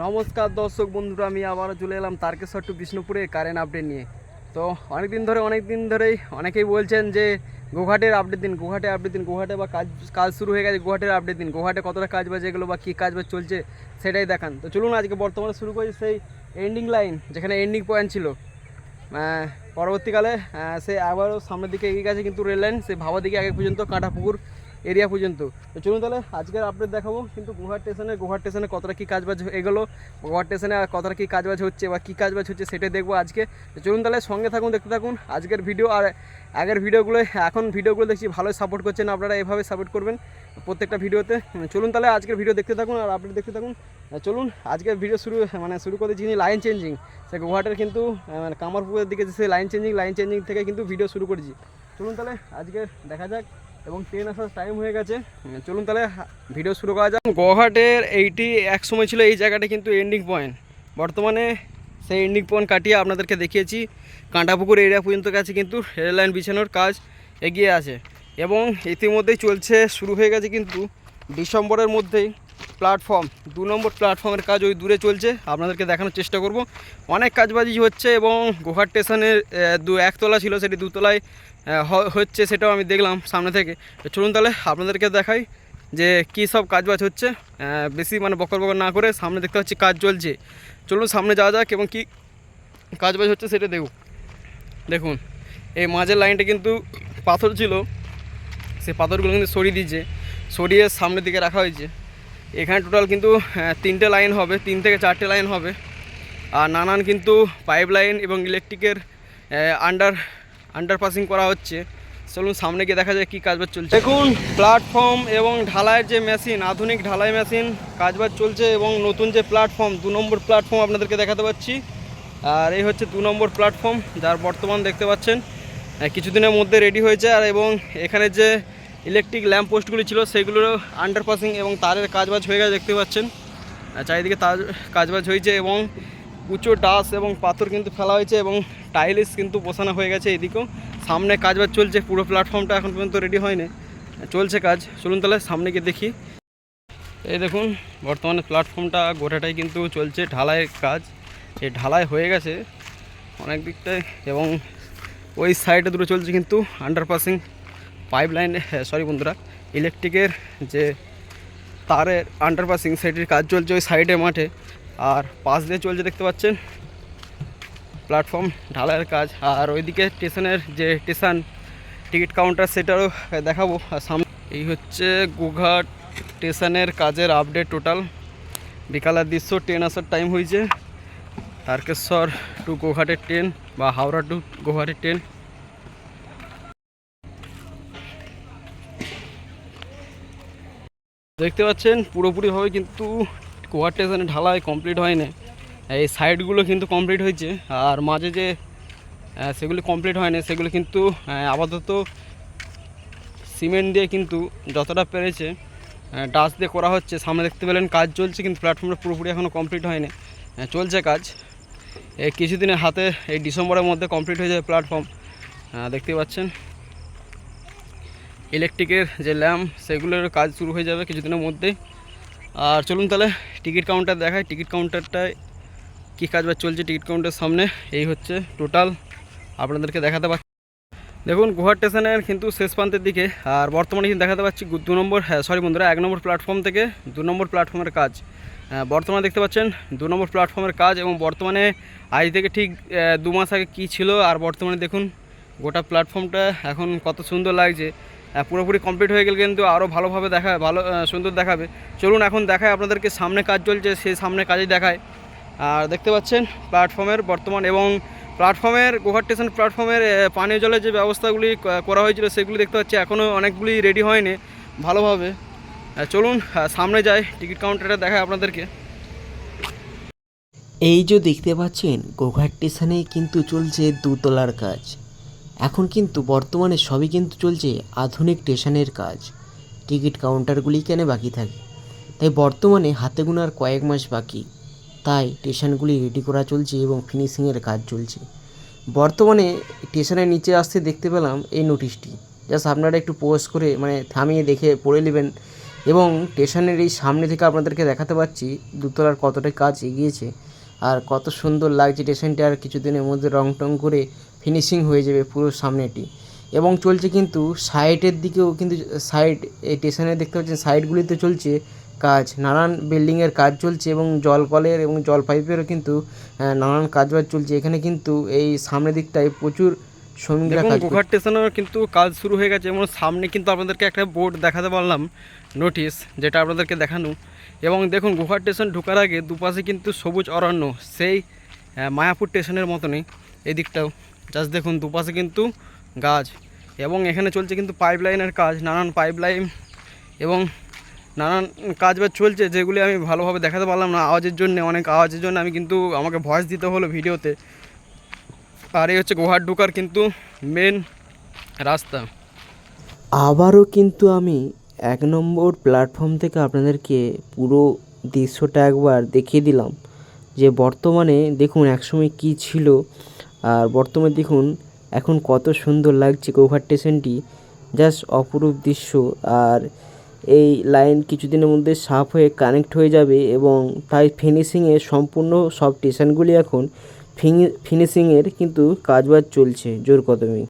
নমস্কার দর্শক বন্ধুরা, আমি আবার চলে এলাম তারকেশ্বর টু বিষ্ণুপুরে কারেন্ট আপডেট নিয়ে। তো অনেক দিন ধরেই অনেকেই বলছেন যে গোঘাটের আপডেট দিন, গোঘাটে বা কাজ শুরু হয়ে গেছে, গোঘাটের আপডেট দিন, গোঘাটে কতটা কাজ বাজ এগুলো বা কী কাজ বাজ চলছে সেটাই দেখান। তো চলুন আজকে বর্তমানে শুরু করি সেই এন্ডিং লাইন যেখানে এন্ডিং পয়েন্ট ছিল। পরবর্তীকালে সে আবারও সামনের দিকে এগিয়ে গেছে, কিন্তু রেল লাইন সে ভাবা দিকে আগে পর্যন্ত কাঁটাপুকুর এরিয়া পর্যন্ত। তো চলুন তাহলে আজকের আপডেট দেখাবো, কিন্তু গোঘাট স্টেশনে কতটা কী কাজবাজ এগোলো, গোঘাট স্টেশনে কতটা কী কাজবাজ হচ্ছে বা কী কাজবাজ হচ্ছে সেটাই দেখবো আজকে। তো চলুন তাহলে সঙ্গে থাকুন, দেখতে থাকুন আজকের ভিডিও। আর আগের ভিডিওগুলো এখন ভিডিওগুলো দেখছি ভালোই সাপোর্ট করছেন আপনারা, এভাবে সাপোর্ট করবেন প্রত্যেকটা ভিডিওতে। চলুন তাহলে আজকের ভিডিও দেখতে থাকুন আর আপডেট দেখতে থাকুন। চলুন আজকের ভিডিও শুরু করে যিনি লাইন চেঞ্জিং, সে গোঘাটের কিন্তু কামারপুরের দিকে যে লাইন চেঞ্জিং থেকে কিন্তু ভিডিও শুরু করেছি। চলুন তাহলে আজকে দেখা যাক, এবং ট্রেন আসার টাইম হয়ে গেছে। চলুন তাহলে ভিডিও শুরু করা যাক। গোঘাটের এক সময় ছিল এই জায়গাটা কিন্তু এন্ডিং পয়েন্ট, বর্তমানে সেই এন্ডিং পয়েন্ট কাটিয়ে আপনাদেরকে দেখিয়েছি কাঁটাপুকুর এরিয়া পর্যন্ত কাছে কিন্তু রেল লাইন বিছানোর কাজ এগিয়ে আছে, এবং ইতিমধ্যেই শুরু হয়ে গেছে কিন্তু ডিসেম্বরের মধ্যেই প্ল্যাটফর্ম 2 নম্বর প্ল্যাটফর্মের কাজ ওই দূরে চলছে, আপনাদেরকে দেখানোর চেষ্টা করব। অনেক কাজবাজি হচ্ছে, এবং গোঘাট স্টেশনের একতলা ছিল সেটি দুতলায় হচ্ছে, সেটাও আমি দেখলাম সামনে থেকে। তো চলুন তাহলে আপনাদেরকে দেখাই যে কী সব কাজবাজ হচ্ছে। বেশি বকর না করে সামনে দেখতে পাচ্ছি কাজ চলছে, চলুন সামনে যাওয়া যাক এবং কী কাজবাজ হচ্ছে সেটা দেখুন। এই মাঝের লাইনটা কিন্তু পাথর ছিল, সেই পাথরগুলো কিন্তু সরিয়ে সামনের দিকে রাখা হয়েছে। এখানে টোটাল কিন্তু 3টে লাইন হবে, 3 থেকে 4টে লাইন হবে, আর নানান কিন্তু পাইপ লাইন এবং ইলেকট্রিকের আন্ডারপাসিং করা হচ্ছে। চলুন সামনে গিয়ে দেখা যায় কী কাজবাজ চলছে। দেখুন প্ল্যাটফর্ম এবং ঢালাইয়ের যে মেশিন, আধুনিক ঢালাই মেশিন কাজবাজ চলছে, এবং নতুন যে প্ল্যাটফর্ম 2 নম্বর প্ল্যাটফর্ম আপনাদেরকে দেখাতে পাচ্ছি। আর এই হচ্ছে 2 নম্বর প্ল্যাটফর্ম, যার বর্তমান দেখতে পাচ্ছেন কিছুদিনের মধ্যে রেডি হয়েছে। আর এবং এখানে যে ইলেকট্রিক ল্যাম্প পোস্টগুলি ছিল সেগুলোরও আন্ডারপাসিং এবং তারের কাজবাজ হয়ে গেছে, দেখতে পাচ্ছেন চারিদিকে তার কাজবাজ হয়েছে, এবং উঁচু ডাস এবং পাথর কিন্তু ফেলা হয়েছে, এবং টাইলস কিন্তু বসানো হয়ে গেছে। এদিকেও সামনে কাজবাজ চলছে, পুরো প্ল্যাটফর্মটা এখন পর্যন্ত রেডি হয়নি, চলছে কাজ। চলুন তাহলে সামনে গিয়ে দেখি। এই দেখুন বর্তমানে প্ল্যাটফর্মটা গোটাটাই কিন্তু চলছে ঢালাইয়ের কাজ। এই ঢালাই হয়ে গেছে অনেক দিকটায়, এবং ওই সাইডে দুটো চলছে কিন্তু আন্ডারপাসিং পাইপ লাইন, বন্ধুরা, ইলেকট্রিকের যে তারের আন্ডারপাসিং সেটির কাজ চলছে ওই সাইডে মাঠে। আর পাশ দিয়ে চলছে দেখতে পাচ্ছেন প্ল্যাটফর্ম ঢালাইয়ের কাজ। আর ওইদিকে স্টেশনের যে টিকিট কাউন্টার সেটারও দেখাবো। আর সামনে এই হচ্ছে গোঘাট স্টেশনের কাজের আপডেট টোটাল। বিকালের দৃশ্য, ট্রেন আসার টাইম হয়েছে, তারকেশ্বর টু গোঘাটের ট্রেন বা হাওড়া টু গোঘাটের ট্রেন। দেখতে পাচ্ছেন পুরোপুরিভাবে কিন্তু গোঘাট স্টেশনে ঢালাই কমপ্লিট হয়নি, এই সাইডগুলো কিন্তু কমপ্লিট হয়েছে, আর মাঝে যে সেগুলি কমপ্লিট হয়নি সেগুলো কিন্তু আপাতত সিমেন্ট দিয়ে কিন্তু যতটা পেরেছে ডাস্ট দিয়ে করা হচ্ছে। সামনে দেখতে পেলেন কাজ চলছে, কিন্তু প্ল্যাটফর্মটা পুরোপুরি এখনও কমপ্লিট হয়নি, চলছে কাজ। এই কিছুদিনের হাতে এই ডিসেম্বরের মধ্যে কমপ্লিট হয়ে যাবে প্ল্যাটফর্ম, দেখতে পাচ্ছেন। ইলেকট্রিকের যে ল্যাম্প সেগুলোর কাজ শুরু হয়ে যাবে কিছুদিনের মধ্যেই। আর চলুন তাহলে টিকিট কাউন্টার দেখায়, টিকিট কাউন্টারটায় কী কাজবাজ চলছে। টিকিট কাউন্টার সামনে এই হচ্ছে টোটাল আপনাদেরকে দেখাতে পাচ্ছি। দেখুন গোঘাট স্টেশনের কিন্তু শেষ প্রান্তের দিকে, আর বর্তমানে কিন্তু দেখাতে পাচ্ছি 2 নম্বর 1 নম্বর প্ল্যাটফর্ম থেকে 2 নম্বর প্ল্যাটফর্মের কাজ বর্তমানে দেখতে পাচ্ছেন 2 নম্বর প্ল্যাটফর্মের কাজ। এবং বর্তমানে আজ থেকে ঠিক 2 মাস আগে কী ছিল, আর বর্তমানে দেখুন গোটা প্ল্যাটফর্মটা এখন কত সুন্দর লাগছে। পুরোপুরি কমপ্লিট হয়ে গেলে কিন্তু আরও ভালোভাবে সুন্দর দেখাবে। চলুন এখন দেখায় আপনাদেরকে, সামনে কাজ চলছে সেই সামনে কাজই দেখায়। আর দেখতে পাচ্ছেন প্ল্যাটফর্মের বর্তমান, এবং গোঘাট স্টেশন প্ল্যাটফর্মের পানীয় জলের যে ব্যবস্থাগুলি করা হয়েছিল সেগুলি দেখতে পাচ্ছি এখনও অনেকগুলি রেডি হয়নি ভালোভাবে। চলুন সামনে যাই, টিকিট কাউন্টারটা দেখায় আপনাদেরকে। এই যে দেখতে পাচ্ছেন গোঘাট স্টেশনে কিন্তু চলছে 2 তলার কাজ। এখন কিন্তু বর্তমানে সবই কিন্তু চলছে আধুনিক স্টেশনের কাজ, টিকিট কাউন্টারগুলি কেন বাকি থাকে, তাই বর্তমানে হাতে গোনার কয়েক মাস বাকি, তাই স্টেশনগুলি রেডি করা চলছে এবং ফিনিশিংয়ের কাজ চলছে। বর্তমানে স্টেশনের নিচে আসতে দেখতে পেলাম এই নোটিশটি, জাস্ট আপনারা একটু পোস্ট করে থামিয়ে দেখে পড়ে নেবেন এবং স্টেশনের এই সামনে থেকে আপনাদেরকে দেখাতে পাচ্ছি দুতলার কতটা কাজ এগিয়েছে আর কত সুন্দর লাগছে স্টেশনটি। আর কিছুদিনের মধ্যে রং টং করে ফিনিশিং হয়ে যাবে পুরো সামনেটি। এবং চলছে কিন্তু সাইডের দিকেও কিন্তু সাইড এই স্টেশনে দেখতে পাচ্ছেন সাইডগুলিতে চলছে কাজ, নানান বিল্ডিংয়ের কাজ চলছে এবং জল কলের এবং জল পাইপেরও কিন্তু নানান কাজবাজ চলছে। এখানে কিন্তু এই সামনের দিকটায় প্রচুর শ্রমিকরা কাজ করছে। গোঘাট স্টেশনের কিন্তু কাজ শুরু হয়ে গেছে এবং সামনে কিন্তু আপনাদেরকে একটা বোর্ড দেখাতে পারলাম, নোটিশ, যেটা আপনাদেরকে দেখানো। এবং দেখুন গোঘাট স্টেশন ঢোকার আগে দুপাশে কিন্তু সবুজ অরণ্য, সেই মায়াপুর স্টেশনের মতনই এদিকটাও। জাস্ট দেখুন দুপাশে কিন্তু গাছ এবং এখানে চলছে কিন্তু পাইপ লাইনের কাজ, নানান পাইপ লাইন এবং নানান কাজ বাজ চলছে, যেগুলি আমি ভালোভাবে দেখাতে পারলাম না আওয়াজের জন্য। অনেক আওয়াজের জন্য আমি কিন্তু আমাকে ভয়েস দিতে হলো ভিডিওতে। আর এই হচ্ছে গোঘাট ঢোকার কিন্তু মেন রাস্তা। আবারও কিন্তু আমি 1 নম্বর প্ল্যাটফর্ম থেকে আপনাদেরকে পুরো দৃশ্যটা একবার দেখিয়ে দিলাম যে বর্তমানে দেখুন একসময় কী ছিল আর বর্তমানে দেখুন এখন কত সুন্দর লাগছে গোঘাট স্টেশনটি। জাস্ট অপরূপ দৃশ্য। আর এই লাইন কিছুদিনের মধ্যে সাফ হয়ে কানেক্ট হয়ে যাবে এবং তাই ফিনিশিংয়ে সম্পূর্ণ সব স্টেশনগুলি এখন ফিনিশিংয়ের কিন্তু কাজবাজ চলছে জোর কদমে।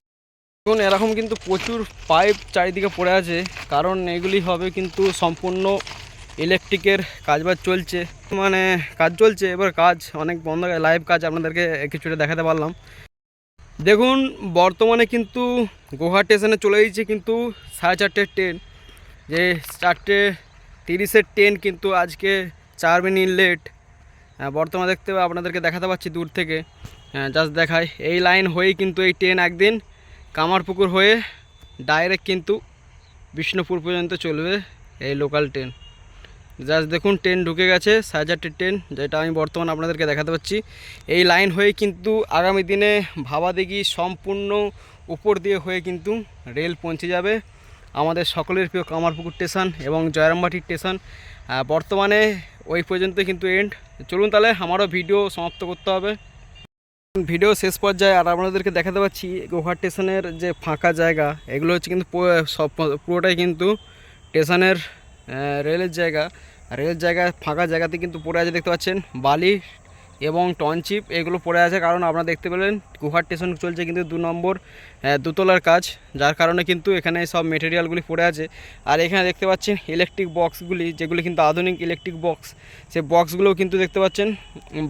এখন এরকম কিন্তু প্রচুর পাইপ চারিদিকে পড়ে আছে, কারণ এগুলি হবে কিন্তু সম্পূর্ণ ইলেকট্রিকের কাজবাজ চলছে, মানে কাজ চলছে। এবার কাজ অনেক বন্ধ, লাইভ কাজ আপনাদেরকে কিছুটা দেখাতে পারলাম। দেখুন বর্তমানে কিন্তু গোঘাট স্টেশনে চলে গেছে কিন্তু 4:30 ট্রেন, যে 4:30 ট্রেন কিন্তু আজকে 4 মিনিট লেট। বর্তমানে দেখতে আপনাদেরকে দেখাতে পাচ্ছি দূর থেকে, জাস্ট দেখায়। এই লাইন হয়েই কিন্তু এই ট্রেন একদিন কামারপুকুর হয়ে ডাইরেক্ট কিন্তু বিষ্ণুপুর পর্যন্ত চলবে এই লোকাল ট্রেন। জাস্ট দেখুন ট্রেন ঢুকে গেছে 4:30 ট্রেন, যেটা আমি বর্তমানে আপনাদেরকে দেখাতে পাচ্ছি। এই লাইন হয়ে কিন্তু আগামী দিনে ভাবাদিঘি সম্পূর্ণ উপর দিয়ে হয়ে কিন্তু রেল পৌঁছে যাবে আমাদের সকলের প্রিয় কামারপুকুর স্টেশন এবং জয়রামবাটি স্টেশন। বর্তমানে ওই পর্যন্ত কিন্তু এন্ড। চলুন তাহলে আমারও ভিডিও সমাপ্ত করতে হবে। ভিডিও শেষ পর্যায়ে আর আপনাদেরকে দেখাতে পাচ্ছি গোঘাট স্টেশনের যে ফাঁকা জায়গা, এগুলো হচ্ছে কিন্তু সব পুরোটাই কিন্তু স্টেশনের রেলের জায়গায় ফাঁকা জায়গাতে কিন্তু পড়ে আছে, দেখতে পাচ্ছেন বালি এবং টনচিপ এগুলো পড়ে আছে। কারণ আপনারা দেখতে পেলেন গোঘাট স্টেশন চলছে কিন্তু 2 নম্বর দুতলার কাজ, যার কারণে কিন্তু এখানে সব মেটেরিয়ালগুলি পড়ে আছে। আর এখানে দেখতে পাচ্ছেন ইলেকট্রিক বক্সগুলি, যেগুলি কিন্তু আধুনিক ইলেকট্রিক বক্স, সেই বক্সগুলোও কিন্তু দেখতে পাচ্ছেন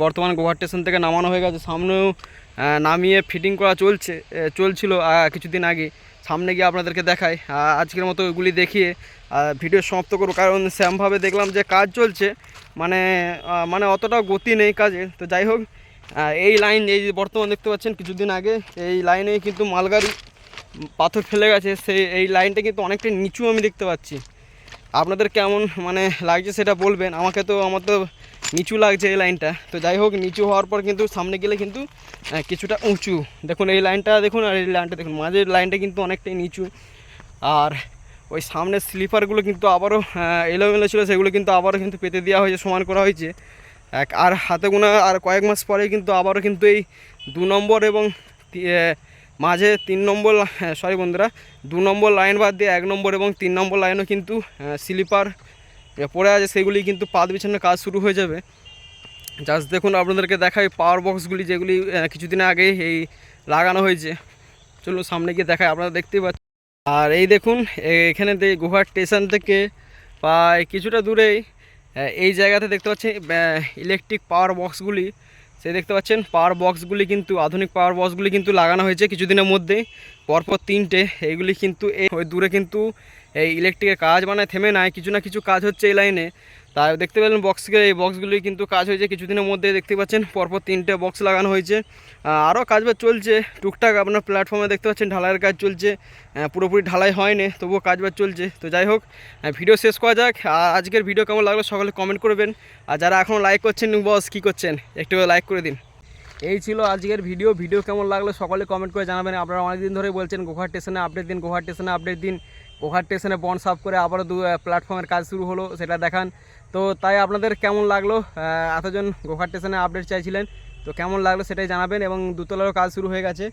বর্তমানে গোঘাট স্টেশন থেকে নামানো হয়ে গেছে। সামনেও নামিয়ে ফিটিং করা চলছিল কিছুদিন আগে। সামনে গিয়ে আপনাদেরকে দেখায়। আজকের মতো ওইগুলি দেখিয়ে ভিডিও সমাপ্ত করব, কারণ সেমভাবে দেখলাম যে কাজ চলছে, মানে অতটাও গতি নেই কাজে। তো যাই হোক, এই লাইন এই বর্তমান দেখতে পাচ্ছেন কিছুদিন আগে এই লাইনে কিন্তু মালগাড়ি পাথর ফেলে গেছে, এই লাইনটা কিন্তু অনেকটা নিচু আমি দেখতে পাচ্ছি। আপনাদের কেমন লাগছে সেটা বলবেন। আমার তো নিচু লাগছে এই লাইনটা। তো যাই হোক, নিচু হওয়ার পর কিন্তু সামনে গেলে কিন্তু কিছুটা উঁচু। দেখুন এই লাইনটা দেখুন আর এই লাইনটা দেখুন, মাঝের লাইনটা কিন্তু অনেকটাই নিচু। আর ওই সামনের স্লিপারগুলো কিন্তু আবারও এলোমেলো ছিল, সেগুলো কিন্তু আবারও কিন্তু পেতে দেওয়া হয়েছে, সমান করা হয়েছে। আর হাতে গোনা আর কয়েক মাস পরে কিন্তু আবারও কিন্তু এই 2 নম্বর এবং মাঝে 3 নম্বর, সরি বন্ধুরা, 2 নম্বর লাইন বাদ দিয়ে 1 নম্বর এবং 3 নম্বর লাইনও কিন্তু স্লিপার পড়ে আছে, সেগুলি কিন্তু পাত বিছানোর কাজ শুরু হয়ে যাবে। জাস্ট দেখুন আপনাদেরকে দেখাই পাওয়ার বক্সগুলি, যেগুলি কিছুদিন আগে এই লাগানো হয়েছে। চলুন সামনে গিয়ে দেখাই, আপনারা দেখতেই পাচ্ছেন। আর এই দেখুন এখানে গোঘাট স্টেশন থেকে প্রায় কিছুটা দূরেই এই জায়গাতে দেখতে পাচ্ছেন ইলেকট্রিক পাওয়ার বক্সগুলি, সে দেখতে পাচ্ছেন পাওয়ার বক্সগুলি কিন্তু আধুনিক পাওয়ার বক্সগুলি কিন্তু লাগানো হয়েছে কিছুদিনের মধ্যেই, পরপর 3টে। এইগুলি কিন্তু ওই দূরে কিন্তু এই ইলেকট্রিকের কাজ থেমে নাই, কিছু না কিছু কাজ হচ্ছে এই লাইনে। তাই দেখতে পেলেন এই বক্সগুলি কিন্তু কাজ হয়েছে কিছুদিনের মধ্যে, দেখতে পাচ্ছেন পরপর 3টে বক্স লাগানো হয়েছে। আরও কাজবাজ চলছে টুকটাক, আপনার প্ল্যাটফর্মে দেখতে পাচ্ছেন ঢালাইয়ের কাজ চলছে, পুরোপুরি ঢালাই হয়নি, তবুও কাজবাজ চলছে। তো যাই হোক, ভিডিও শেষ করা যাক। আজকের ভিডিও কেমন লাগলো সকলে কমেন্ট করবেন। আর যারা এখনও লাইক করছেন, বস কী করছেন, একটু লাইক করে দিন। এই ছিল আজকের ভিডিও কেমন লাগলো সকলে কমেন্ট করে জানাবেন। আপনারা অনেকদিন ধরে বলছেন গোঘাট স্টেশনে আপডেট দিন, গোঘাট স্টেশনে আপডেট দিন। গোঘাট স্টেশনে বন সাফ করে আবারও প্ল্যাটফর্মের কাজ শুরু হলো, সেটা দেখান। তো তাই আপনাদের কেমন লাগলো, এতজন গোঘাট স্টেশনে আপডেট চাইছিলেন, তো কেমন লাগলো সেটাই জানাবেন। এবং দুতলারও কাজ শুরু হয়ে গেছে।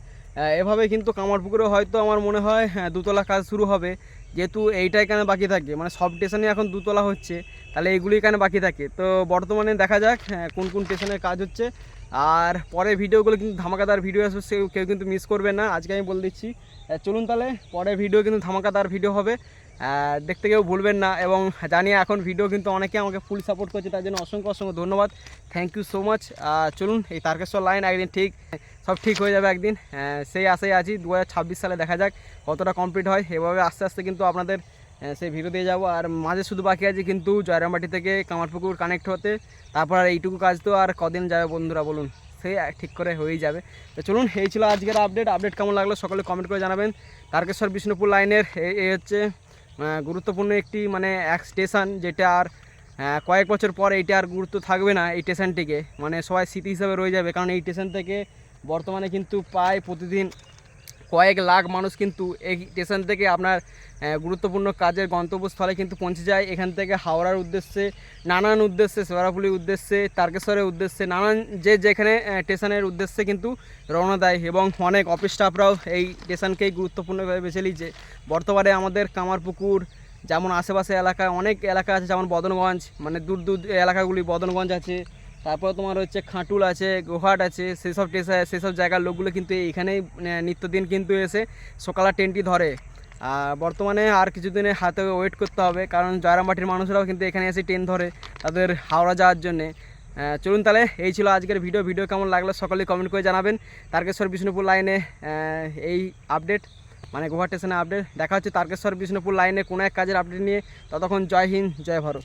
এভাবে কিন্তু কামারপুকুরে হয়তো আমার মনে হয় দুতলা কাজ শুরু হবে, যেহেতু এইটাই কেন বাকি থাকে, মানে সব স্টেশনে এখন দুতলা হচ্ছে, তাহলে এগুলি কেন বাকি থাকে। তো বর্তমানে দেখা যাক কোন কোন স্টেশনের কাজ হচ্ছে। আর পরে ভিডিওগুলো কিন্তু ধামাকাদার ভিডিও আসবে, সে কেউ কিন্তু মিস করবে না, আজকে আমি বলে দিচ্ছি। চলুন তাহলে পরে ভিডিও কিন্তু ধামাকাদার ভিডিও হবে, দেখতে কেউ ভুলবেন না। এবং জানি এখন ভিডিও কিন্তু অনেকে আমাকে ফুল সাপোর্ট করছে, তার জন্য অসংখ্য অসংখ্য ধন্যবাদ, থ্যাংক ইউ সো মাচ। চলুন এই তারকেশ্বর লাইন একদিন সব ঠিক হয়ে যাবে একদিন, সেই আশায় আছি। 2026 সালে দেখা যাক কতটা কমপ্লিট হয়। এভাবে আস্তে আস্তে কিন্তু আপনাদের সেই ভিডিও দিয়ে যাবো। আর মাঝে শুধু বাকি আছে কিন্তু জয়রামবাটি থেকে কামারপুকুর কানেক্ট হতে, তারপর আর এইটুকু কাজ তো আর কদিন যাবে বন্ধুরা বলুন, সেই ঠিক করে হয়েই যাবে। তো চলুন এই ছিল আজকের আপডেট কেমন লাগলো সকলে কমেন্ট করে জানাবেন। তারকেশ্বর বিষ্ণুপুর লাইনের এই হচ্ছে গুরুত্বপূর্ণ একটি মানে এক স্টেশন, যেটা আর কয়েক বছর পর এইটা আর গুরুত্ব থাকবে না এই স্টেশনটিকে, মানে সবাই স্মৃতি হিসাবে রয়ে যাবে। কারণ এই স্টেশন থেকে বর্তমানে কিন্তু প্রায় প্রতিদিন কয়েক লাখ মানুষ কিন্তু এই স্টেশন থেকে আপনার গুরুত্বপূর্ণ কাজের গন্তব্যস্থলে কিন্তু পৌঁছে যায়। এখান থেকে হাওড়ার উদ্দেশ্যে, নানান উদ্দেশ্যে, শেওড়াফুলির উদ্দেশ্যে, তারকেশ্বরের উদ্দেশ্যে, নানান যেখানে স্টেশনের উদ্দেশ্যে কিন্তু রওনা দেয়। এবং অনেক অফিস স্টাফরাও এই স্টেশনকেই গুরুত্বপূর্ণভাবে বেছে নিয়েছে। বর্তমানে আমাদের কামারপুকুর যেমন আশেপাশে এলাকায় অনেক এলাকা আছে, যেমন বদনগঞ্জ, মানে দূর দূর এলাকাগুলি, বদনগঞ্জ আছে, তারপর তোমার হচ্ছে খাটুল আছে, গোহাট আছে, সেসব জায়গার লোকগুলো কিন্তু এইখানেই নিত্যদিন কিন্তু এসে সকালে ট্রেনটি ধরে। বর্তমানে আর কিছুদিনে হাতে ওয়েট করতে হবে, কারণ জয়রামবাটির মানুষরাও কিন্তু এখানে এসে ট্রেন ধরে তাদের হাওড়া যাওয়ার জন্যে। চলুন তাহলে এই ছিল আজকের ভিডিও কেমন লাগলো সকলেই কমেন্ট করে জানাবেন। তারকেশ্বর বিষ্ণুপুর লাইনে এই আপডেট, মানে গোহাট স্টেশনে আপডেট। দেখা হচ্ছে তারকেশ্বর বিষ্ণুপুর লাইনে কোনো এক কাজের আপডেট নিয়ে। ততক্ষণ জয় হিন্দ, জয় ভারত।